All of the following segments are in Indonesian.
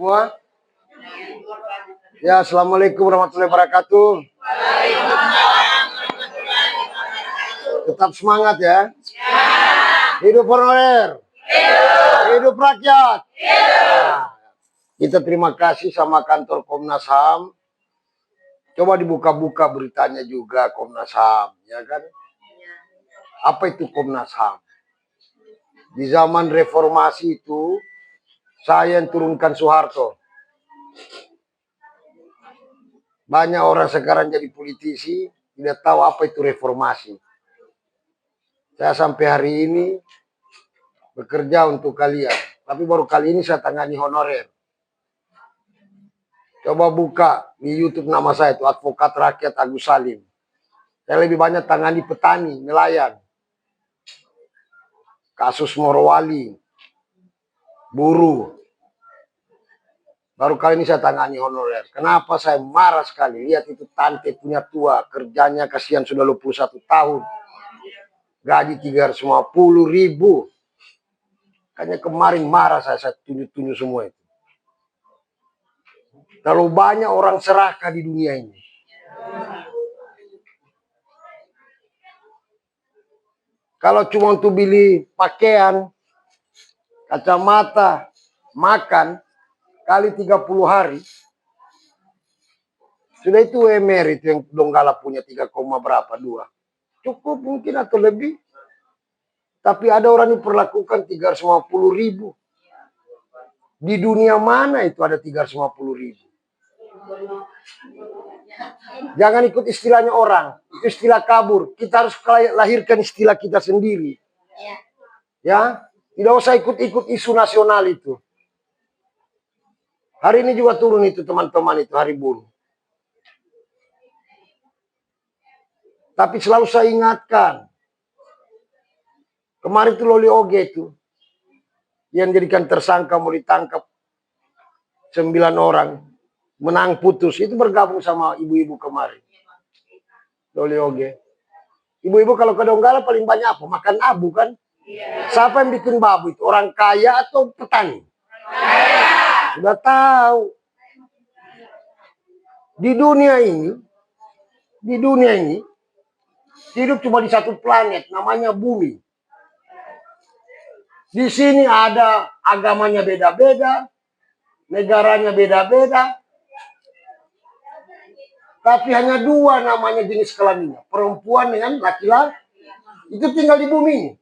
semua? Ya, assalamualaikum warahmatullahi wabarakatuh. Tetap semangat ya. Hidup honorer. Hidup rakyat. Nah, kita terima kasih sama kantor Komnas HAM. Coba dibuka-buka beritanya juga Komnas HAM, ya kan? Apa itu Komnas HAM? Di zaman reformasi itu, saya yang turunkan Soeharto. Banyak orang sekarang jadi politisi, tidak tahu apa itu reformasi. Saya sampai hari ini bekerja untuk kalian. Tapi baru kali ini saya tangani honorer. Coba buka di YouTube nama saya itu, Advokat Rakyat Agus Salim. Saya lebih banyak tangani petani, nelayan. Kasus Morowali, buruh. Baru kali ini saya tangani honorer. Kenapa saya marah sekali? Lihat itu tante punya tua. Kerjanya kasihan sudah 21 tahun. Gaji 350.000. Kayaknya kemarin marah saya tunjuk-tunjuk semua itu. Terlalu banyak orang serakah di dunia ini. Kalau cuma untuk beli pakaian, kacamata, makan, kali 30 hari, sudah itu UMR itu yang Donggala punya 3, berapa, 2. Cukup mungkin atau lebih. Tapi ada orang yang perlakukan 350.000. Di dunia mana itu ada 350.000? Jangan ikut istilahnya orang. Itu istilah kabur. Kita harus lahirkan istilah kita sendiri. Ya, tidak usah ikut-ikut isu nasional itu. Hari ini juga turun itu teman-teman itu hari buruh. Tapi selalu saya ingatkan. Kemarin itu Loli Oge itu. Yang jadikan tersangka mau ditangkap 9 orang. Menang putus. Itu bergabung sama ibu-ibu kemarin. Loli Oge. Ibu-ibu kalau ke Donggala paling banyak apa? Makan abu kan? Siapa yang bikin babu itu? Orang kaya atau petani? Sudah tahu. Di dunia ini hidup cuma di satu planet, namanya bumi. Di sini ada agamanya beda-beda, negaranya beda-beda, tapi hanya 2 namanya jenis kelaminnya, perempuan dengan laki-laki. Itu tinggal di bumi ini.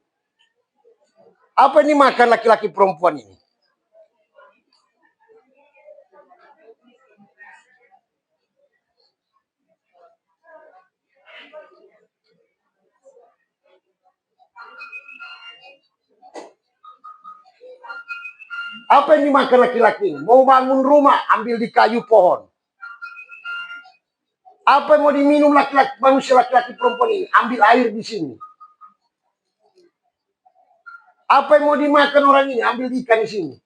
Apa ini makan laki-laki perempuan ini? Apa yang dimakan laki-laki ini? Mau bangun rumah, ambil di kayu pohon. Apa yang mau diminum manusia laki-laki perempuan ini? Ambil air di sini. Apa yang mau dimakan orang ini? Ambil ikan di sini.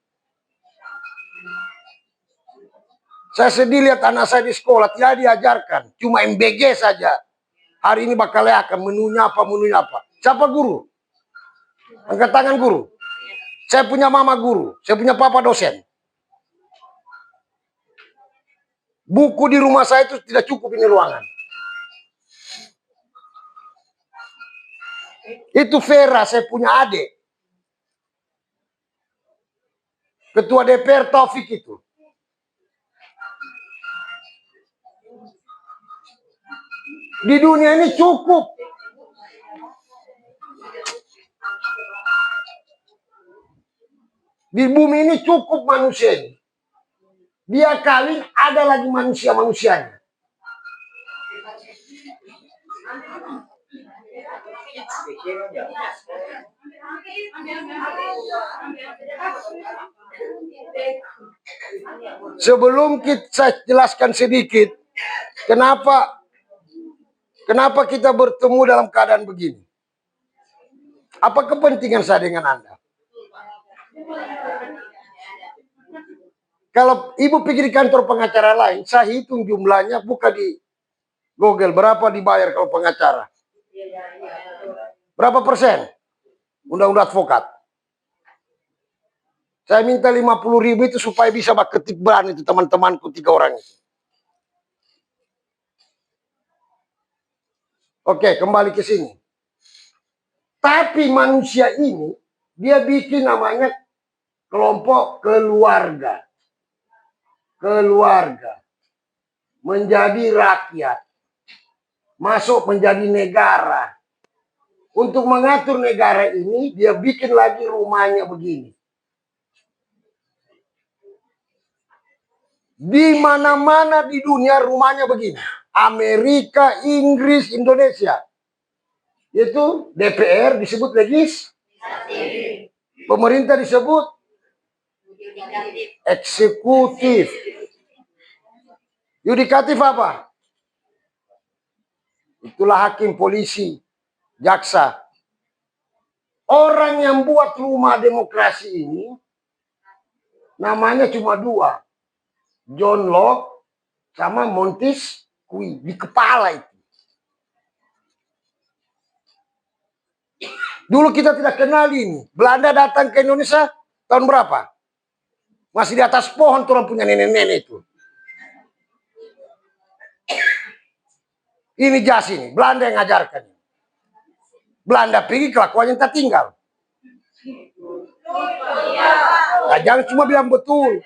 Saya sedih lihat anak saya di sekolah, tidak diajarkan. Cuma MBG saja. Hari ini bakal akan menunya apa. Siapa guru? Angkat tangan guru. Saya punya mama guru. Saya punya papa dosen. Buku di rumah saya itu tidak cukup ini ruangan. Itu Vera, saya punya adik. Ketua DPR Taufik itu. Di dunia ini cukup. Di bumi ini cukup manusia ini. Dia kawin, ada lagi manusia-manusianya. Sebelum saya jelaskan sedikit, kenapa kita bertemu dalam keadaan begini? Apa kepentingan saya dengan Anda? Kalau ibu pergi di kantor pengacara lain, saya hitung jumlahnya, buka di Google, berapa dibayar kalau pengacara? Berapa persen? Undang-undang advokat. Saya minta 50.000 itu supaya bisa ketik ban itu teman-temanku 3 orang itu. Oke, kembali ke sini. Tapi manusia ini, dia bikin namanya kelompok keluarga. Keluarga. Menjadi rakyat. Masuk menjadi negara. Untuk mengatur negara ini, dia bikin lagi rumahnya begini. Di mana-mana di dunia rumahnya begini. Amerika, Inggris, Indonesia. Itu DPR disebut legislatif. Pemerintah disebut eksekutif. Yudikatif apa? Itulah hakim, polisi, jaksa. Orang yang buat rumah demokrasi ini namanya cuma 2. John Locke sama Montesquieu di kepala itu. Dulu kita tidak kenal ini. Belanda datang ke Indonesia tahun berapa? Masih di atas pohon tuh orang punya nenek-nenek itu. Ini jas ini, Belanda yang ngajarkan. Belanda pergi kelakuannya tak tinggal. Nah, jangan cuma bilang betul.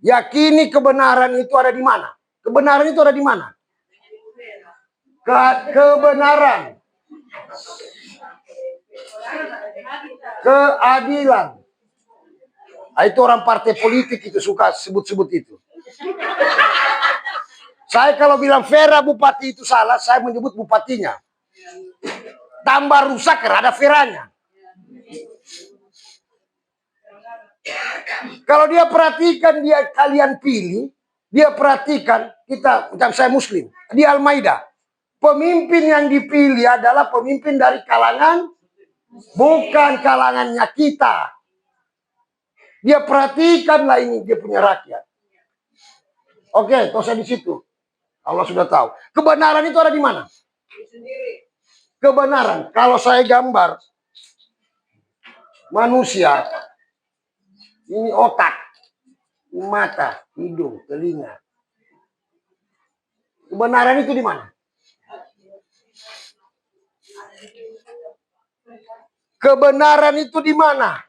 Yakini kebenaran itu ada di mana? Kebenaran itu ada di mana? Kebenaran. Keadilan. Nah, itu orang partai politik itu suka sebut-sebut itu. Saya kalau bilang Vera bupati itu salah, saya menyebut bupatinya. Tambah rusak karena ada Veranya. Kalau dia perhatikan, dia kalian pilih, dia perhatikan kita, macam saya Muslim di Al-Maidah, pemimpin yang dipilih adalah pemimpin dari kalangan, bukan kalangannya kita. Dia perhatikanlah ini, dia punya rakyat. Oke, tosnya di situ. Allah sudah tahu. Kebenaran itu ada di mana? Kebenaran. Kalau saya gambar manusia, ini otak, mata, hidung, telinga. Kebenaran itu di mana? Kebenaran itu di mana?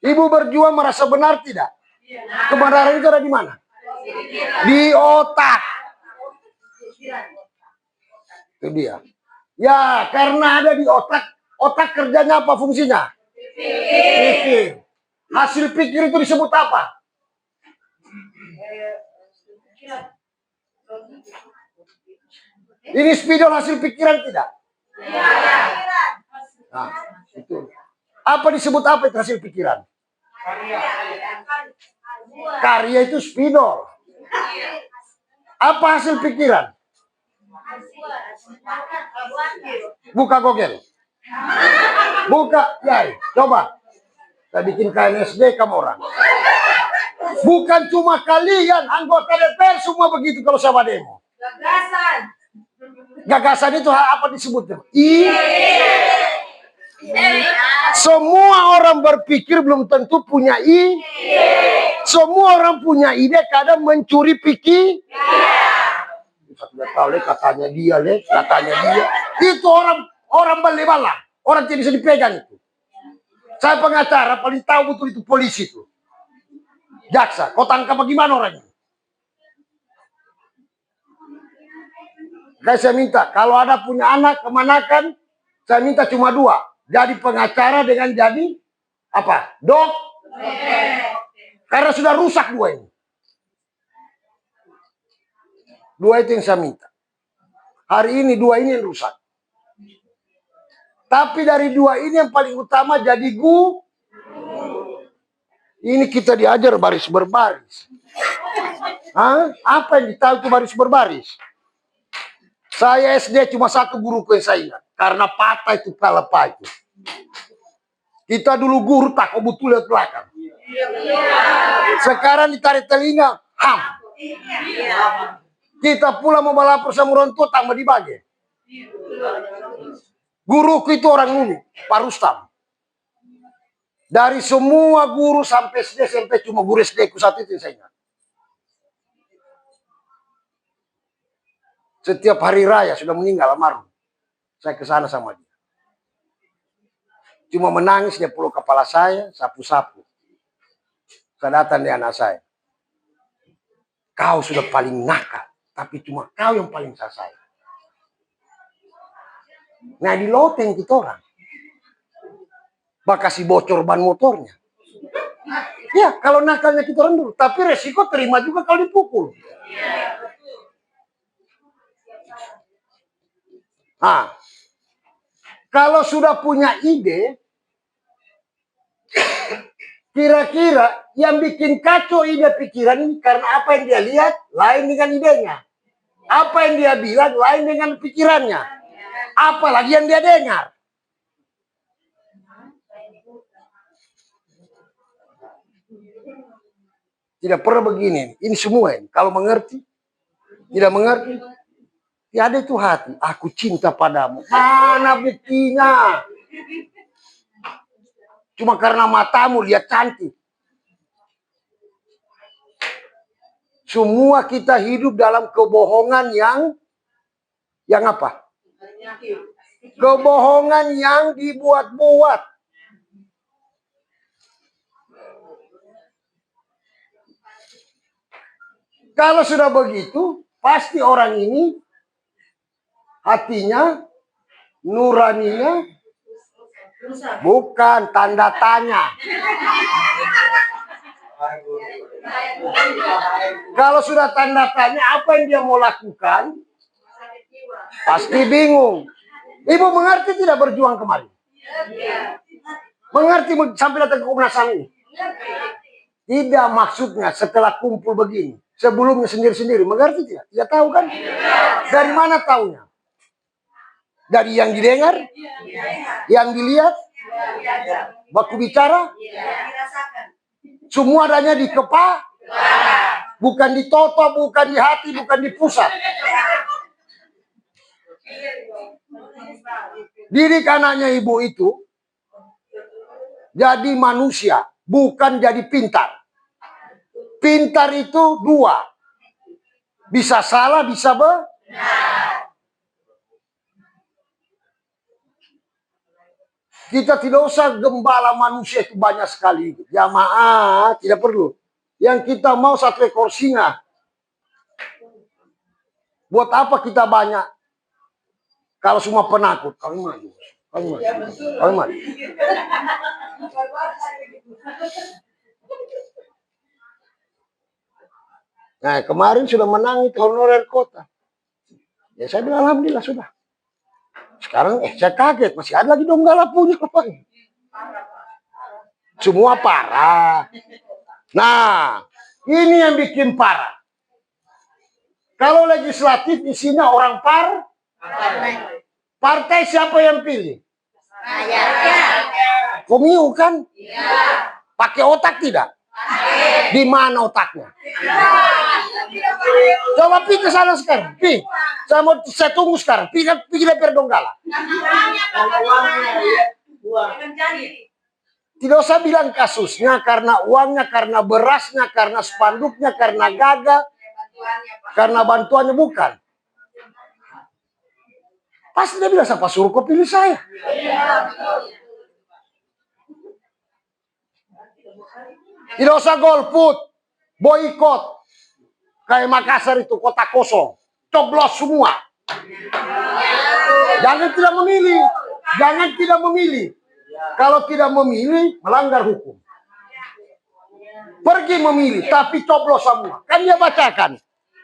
Ibu berjuang merasa benar tidak? Kebenaran itu ada di mana? Di otak. Itu dia. Ya, karena ada di otak. Otak kerjanya apa fungsinya? Pikir. Hasil pikir itu disebut apa? Ini spidol hasil pikiran tidak? Nah, itu. Apa disebut apa itu hasil pikiran? Karya itu spidol. Apa hasil pikiran? Buka Google. Buka, ya, coba. Saya bikin KNSD kamu orang. Bukan cuma kalian, anggota DPR semua begitu kalau sama demo. Gagasan. Gagasan itu apa disebutnya? Semua orang berpikir belum tentu punya ide. Semua orang punya ide, kadang mencuri pikir. Sudah tahu katanya dia, katanya dia. Itu orang balik-balik. Orang tidak bisa dipegang itu. Saya pengacara paling tahu betul itu polisi itu. Jaksa, kau tangkap bagaimana orangnya? Saya minta, kalau ada punya anak kemanakan, saya minta cuma 2. Jadi pengacara dengan jadi apa? Karena sudah rusak 2 ini. 2 itu yang saya minta. Hari ini 2 ini yang rusak. Tapi dari 2 ini yang paling utama jadi ini kita diajar baris berbaris. Hah? Apa yang ditahu itu baris berbaris? Saya SD cuma 1 guruku yang saya ingat. Karena patah itu kepala itu. Kita dulu guru tak kau betul lihat belakang. Sekarang ditarik telinga, ham. Kita pula mau balapor sama orang tua tambah dibagi. Guruku itu orang dulu, Pak Rustam. Dari semua guru sampai SD, SMP, cuma guru SD ku satu itu yang saya ingat. Setiap hari raya sudah meninggal almarhum, saya ke sana sama dia. Cuma menangis, dia peluk kepala saya, sapu-sapu. Saya datang di anak saya. Kau sudah paling nakal, tapi cuma kau yang paling saya. Nah, di loteng kita orang. Bakasi bocor ban motornya. Ya, kalau nakalnya kita orang dulu. Tapi resiko terima juga kalau dipukul. Nah, kalau sudah punya ide, kira-kira yang bikin kacau ide pikiran ini karena apa yang dia lihat lain dengan idenya. Apa yang dia bilang lain dengan pikirannya. Apalagi yang dia dengar. Tidak pernah begini. Ini semua ini. Kalau mengerti, tidak mengerti, tiada itu hati. Aku cinta padamu. Mana buktinya? Cuma karena matamu lihat cantik. Semua kita hidup dalam kebohongan yang apa? Kebohongan yang dibuat-buat. Kalau sudah begitu, pasti orang ini hatinya, nuraninya bukan tanda tanya. Kalau sudah tanda tanya, apa yang dia mau lakukan? Pasti bingung. Ibu mengerti tidak berjuang kemarin? Mengerti sampai datang ke Komnas HAM ini? Tidak, maksudnya setelah kumpul begini. Sebelumnya sendiri-sendiri. Mengerti tidak? Tidak tahu kan? Dari mana tahunya? Dari yang didengar? Yang dilihat? Baku bicara? Semua adanya di kepala? Bukan di toto, bukan di hati, bukan di pusat. Didik anaknya ibu itu jadi manusia, bukan jadi pintar. Pintar itu dua. Bisa salah, bisa benar. Kita tidak usah gembala manusia itu banyak sekali. Jamaah tidak perlu. Yang kita mau satu ekor singa. Buat apa kita banyak? Kalau semua penakut. Kami maju. Kami maju. Kami maju. Nah, kemarin sudah menang itu honorer kota. Ya saya bilang alhamdulillah sudah. Sekarang saya kaget masih ada lagi Donggala punya apa? Semua parah. Nah, ini yang bikin parah. Kalau legislatif isinya orang partai siapa yang pilih? Komiu kan? Pakai otak tidak? Di mana otaknya? Coba pergi ke sana sekarang. Pergi. Saya tunggu sekarang. Pergi DPR Donggala. Tidak usah bilang kasusnya karena uangnya, karena berasnya, karena spanduknya, karena gagah, karena bantuannya, bukan. Pasti dia bilang, siapa suruh kau pilih saya? Tidak usah golput, boikot. Kayak Makassar itu kota kosong, coblos semua. Jangan tidak memilih, jangan tidak memilih. Kalau tidak memilih, melanggar hukum. Pergi memilih, tapi coblos semua. Kan dia bacakan,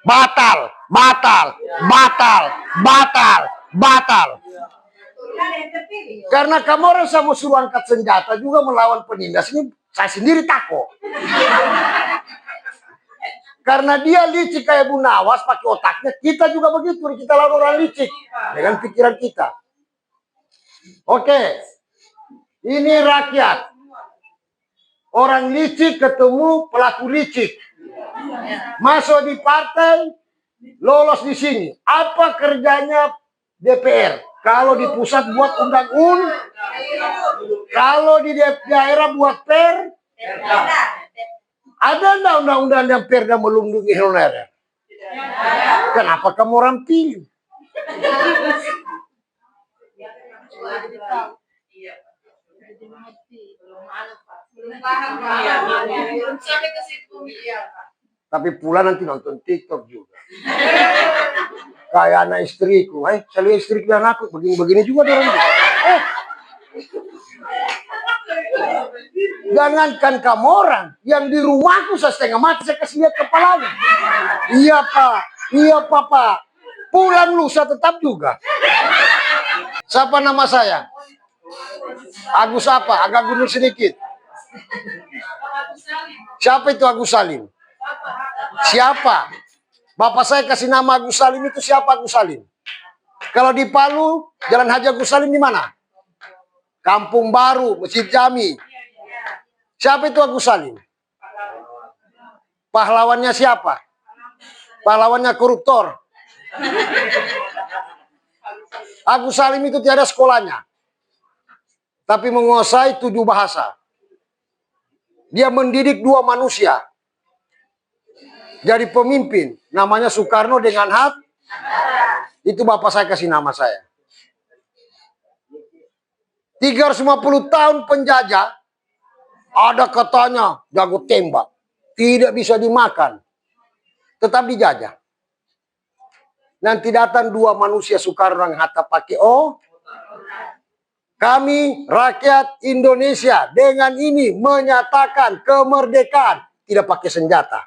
batal, batal, batal, batal, batal. Karena kamu orang sama suruh angkat senjata juga melawan penindas ini, saya sendiri takut. Karena dia licik kayak Bu Nawas pakai otaknya, kita juga begitu. Kita lawan orang licik dengan pikiran kita. Oke, ini rakyat. Orang licik ketemu pelaku licik. Masuk di partai, lolos di sini. Apa kerjanya DPR? Kalau di pusat buat undang-undang, Kalau di daerah buat ada enggak undang-undang yang perda melindungi honorer? Kenapa kamu orang pilih? Tapi pula nanti nonton TikTok juga. Kayak anak istriku, saya lihat istriku dan aku begini-begini juga orang. Jangankan kamu orang, yang di rumahku saya setengah mati, saya kasih lihat kepalanya. Iya Pak, iya Papa. Pulang lusa tetap juga. Siapa nama saya? Agus apa? Agak gunung sedikit. Siapa itu Agus Salim? Siapa? Bapak saya kasih nama Agus Salim itu siapa Agus Salim? Kalau di Palu, Jalan Haji Agus Salim di mana? Kampung Baru, Masjid Jami. Siapa itu Agus Salim? Pahlawannya siapa? Pahlawannya koruptor. Agus Salim itu tiada sekolahnya, tapi menguasai 7 bahasa. Dia mendidik 2 manusia jadi pemimpin. Namanya Soekarno dengan Hatta. Itu bapak saya kasih nama saya. 350 tahun penjajah, ada katanya jago tembak, tidak bisa dimakan, tetap dijajah. Nanti datang 2 manusia Soekarno dan Hatta pakai kami rakyat Indonesia dengan ini menyatakan kemerdekaan, tidak pakai senjata,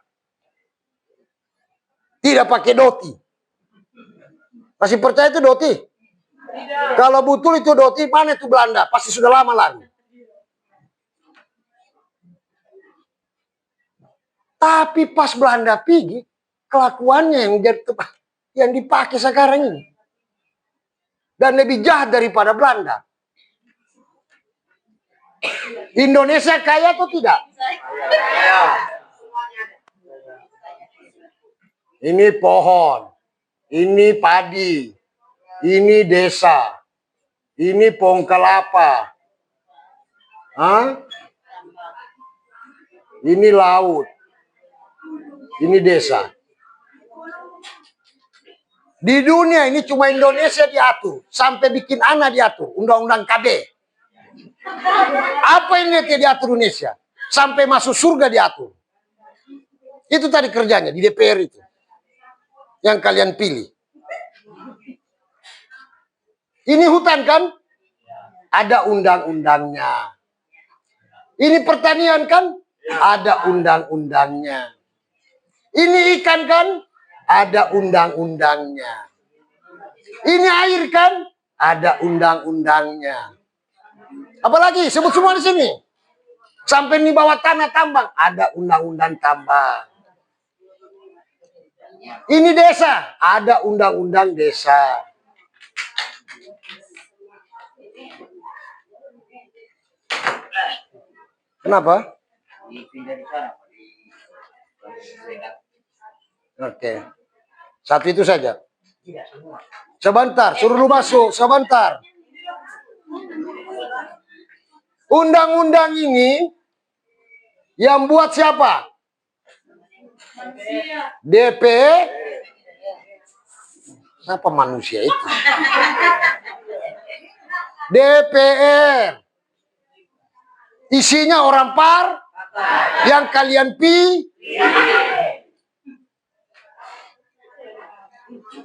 tidak pakai doti. Masih percaya itu doti? Kalau betul itu doti, mana itu Belanda? Pasti sudah lama lagi. Tapi pas Belanda pergi, kelakuannya yang dipakai sekarang ini. Dan lebih jahat daripada Belanda. Indonesia kaya atau tidak? Ini pohon, ini padi, ini desa, ini pohon kelapa, ini laut, ini desa. Di dunia ini cuma Indonesia diatur, sampai bikin anak diatur, undang-undang KB. Apa ini yang diatur Indonesia? Sampai masuk surga diatur. Itu tadi kerjanya di DPR itu. Yang kalian pilih. Ini hutan kan? Ada undang-undangnya. Ini pertanian kan? Ada undang-undangnya. Ini ikan kan? Ada undang-undangnya. Ini air kan? Ada undang-undangnya. Apalagi sebut semua di sini. Sampai di bawah tanah tambang, ada undang-undang tambang. Ini desa, ada undang-undang desa. Kenapa? Oke. Satu itu saja. Sebentar, suruh lu masuk, sebentar. Undang-undang ini yang buat siapa? DPR. Siapa manusia itu? DPR. Isinya orang yang kalian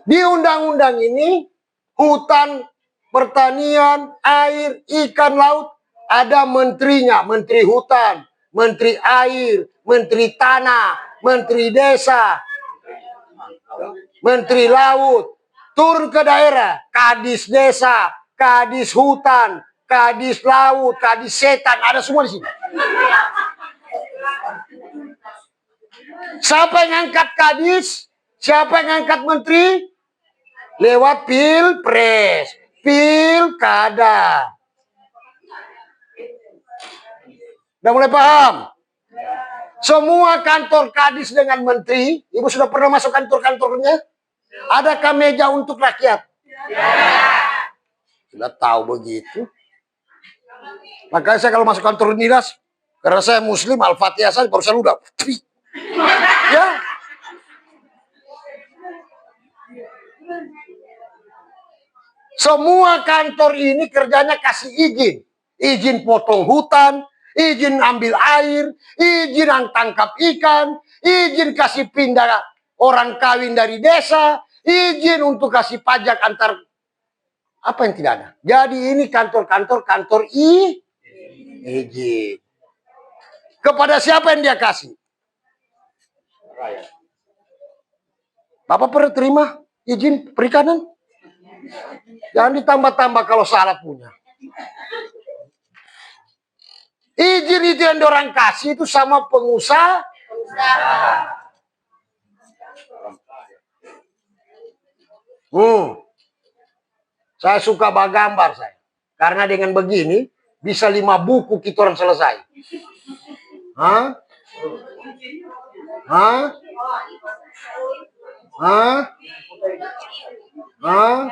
Di undang-undang ini, hutan, pertanian, air, ikan laut, ada menterinya, menteri hutan, menteri air, menteri tanah, menteri desa, menteri laut, turun ke daerah, kadis desa, kadis hutan, kadis laut, kadis setan, ada semua di sini. Siapa yang angkat kadis? Siapa yang angkat menteri? Lewat pilpres, pilkada. Udah mulai paham? Semua kantor kadis dengan menteri, ibu sudah pernah masuk kantor-kantornya? Adakah meja untuk rakyat? Sudah tahu begitu. Makanya saya kalau masuk kantor dinas, karena saya muslim, Al-Fatihah saja baru saya udah. Ya. Semua kantor ini kerjanya kasih izin. Izin potong hutan, izin ambil air, izin tangkap ikan, izin kasih pindah orang kawin dari desa, izin untuk kasih pajak antar apa yang tidak ada. Jadi ini kantor izin. Kepada siapa yang dia kasih? Bapak pernah terima izin perikanan? Jangan ditambah-tambah kalau salah punya. Izin itu yang orang kasih itu sama pengusaha. Saya suka gambar saya. Karena dengan begini bisa 5 buku kita orang selesai. Hah? Hah? Hah? Hah?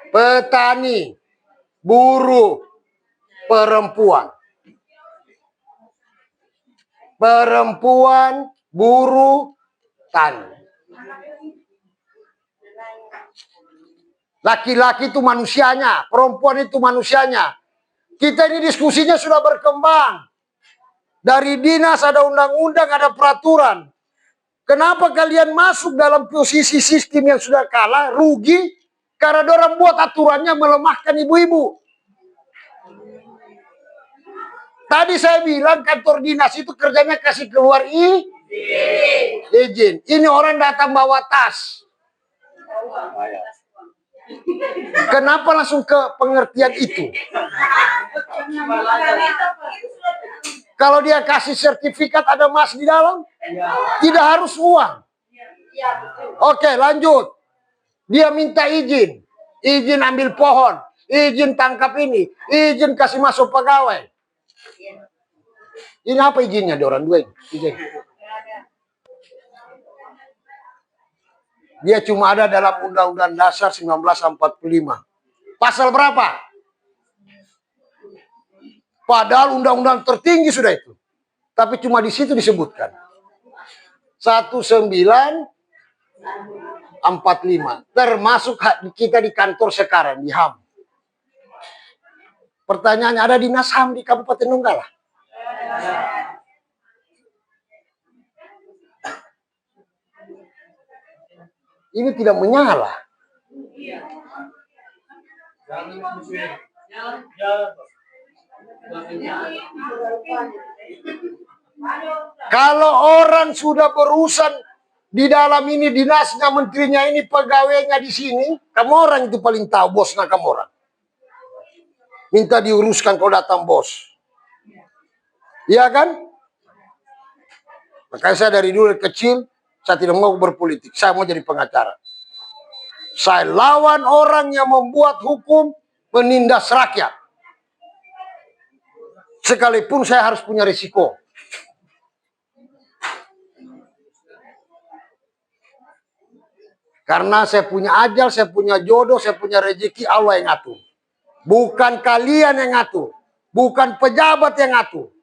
Petani, buruh, perempuan. Perempuan, buruh, tani. Laki-laki itu manusianya, perempuan itu manusianya. Kita ini diskusinya sudah berkembang. Dari dinas ada undang-undang, ada peraturan. Kenapa kalian masuk dalam posisi sistem yang sudah kalah, rugi? Karena orang buat aturannya melemahkan ibu-ibu. Tadi saya bilang kantor dinas itu kerjanya kasih keluar izin. Ini orang datang bawa tas. Kenapa langsung ke pengertian itu? Kalau dia kasih sertifikat ada emas di dalam, tidak harus uang. Oke, lanjut. Dia minta izin. Izin ambil pohon. Izin tangkap ini. Izin kasih masuk pegawai. Ini apa izinnya di orang dua ini? Dia cuma ada dalam Undang-Undang Dasar 1945. Pasal berapa? Padahal undang-undang tertinggi sudah itu. Tapi cuma di situ disebutkan. 1945. Termasuk kita di kantor sekarang, di HAM. Pertanyaannya, ada dinas HAM di Kabupaten Donggala? Ini tidak menyala. Kalau orang sudah berurusan di dalam ini, dinasnya, menterinya ini, pegawainya di sini, kamu orang itu paling tahu bosnya kamu orang. Minta diuruskan kalau datang bos. Iya kan? Makanya saya dari dulu kecil, saya tidak mau berpolitik. Saya mau jadi pengacara. Saya lawan orang yang membuat hukum menindas rakyat. Sekalipun saya harus punya risiko. Karena saya punya ajal, saya punya jodoh, saya punya rezeki, Allah yang ngatur. Bukan kalian yang ngatur. Bukan pejabat yang ngatur.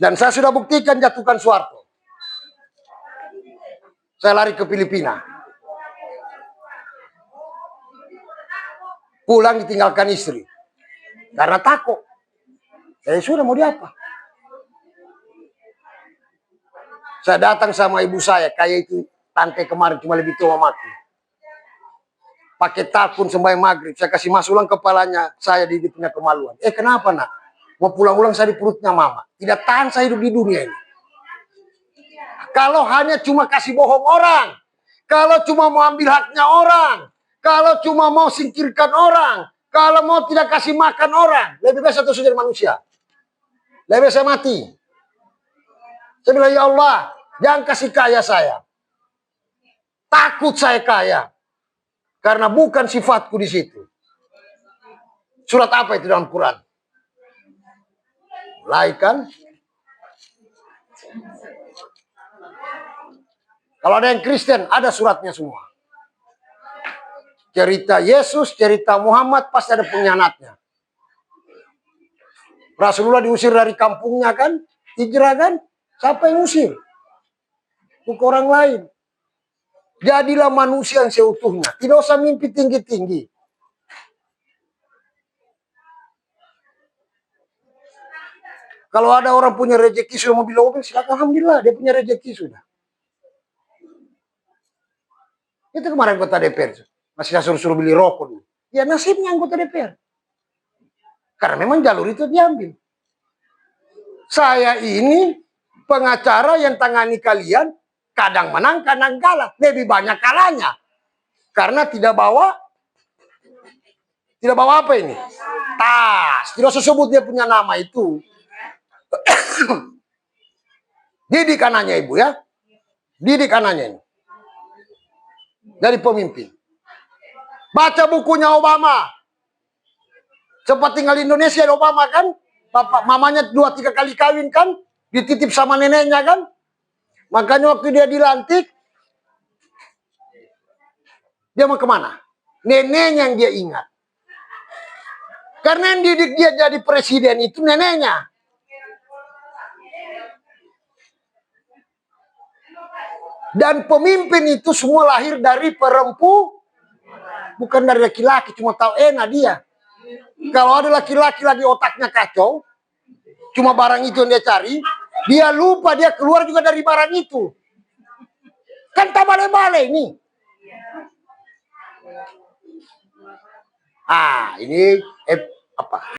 Dan saya sudah buktikan jatuhkan Soeharto. Saya lari ke Filipina. Pulang ditinggalkan istri. Karena takut. Sudah mau diapa? Saya datang sama ibu saya. Kayak itu tante kemarin cuma lebih tua mati. Pakai takun sembahyang maghrib. Saya kasih masuk ulang kepalanya. Saya di punya kemaluan. Kenapa nak? Mau pulang-ulang saya di perutnya mama. Tidak tahan saya hidup di dunia ini. Kalau hanya cuma kasih bohong orang. Kalau cuma mau ambil haknya orang. Kalau cuma mau singkirkan orang. Kalau mau tidak kasih makan orang. Lebih baik satu saja manusia. Lebih baik saya mati. Saya bilang, ya Allah. Jangan kasih kaya saya. Takut saya kaya. Karena bukan sifatku di situ. Surat apa itu dalam Quran? Mulai kan? Kalau ada yang Kristen, ada suratnya semua. Cerita Yesus, cerita Muhammad, pasti ada pengkhianatnya. Rasulullah diusir dari kampungnya kan? Hijrah kan? Siapa yang usir? Bukan orang lain. Jadilah manusia yang seutuhnya. Tidak usah mimpi tinggi-tinggi. Kalau ada orang punya rezeki sudah mobil-mobil, silakan, alhamdulillah dia punya rezeki sudah. Itu kemarin anggota DPR. Masih suruh-suruh beli rokok dulu. Ya nasibnya anggota DPR. Karena memang jalur itu diambil. Saya ini pengacara yang tangani kalian, kadang menang, kadang kalah. Lebih banyak kalahnya. Karena tidak bawa apa ini? Tas. Tidak usah sebut dia punya nama itu. Didik anaknya ibu ya. Didik anaknya ini. Dari pemimpin. Baca bukunya Obama. Sempat tinggal di Indonesia Obama kan. Bapak mamanya 2-3 kali kawin kan. Dititip sama neneknya kan. Makanya waktu dia dilantik. Dia mau kemana? Neneknya yang dia ingat. Karena yang didik dia jadi presiden itu neneknya. Dan pemimpin itu semua lahir dari perempuan. Bukan dari laki-laki, cuma tahu enak dia. Kalau ada laki-laki lagi otaknya kacau, cuma barang itu yang dia cari, dia lupa dia keluar juga dari barang itu. Kan tak bale-bale ini. Ini apa?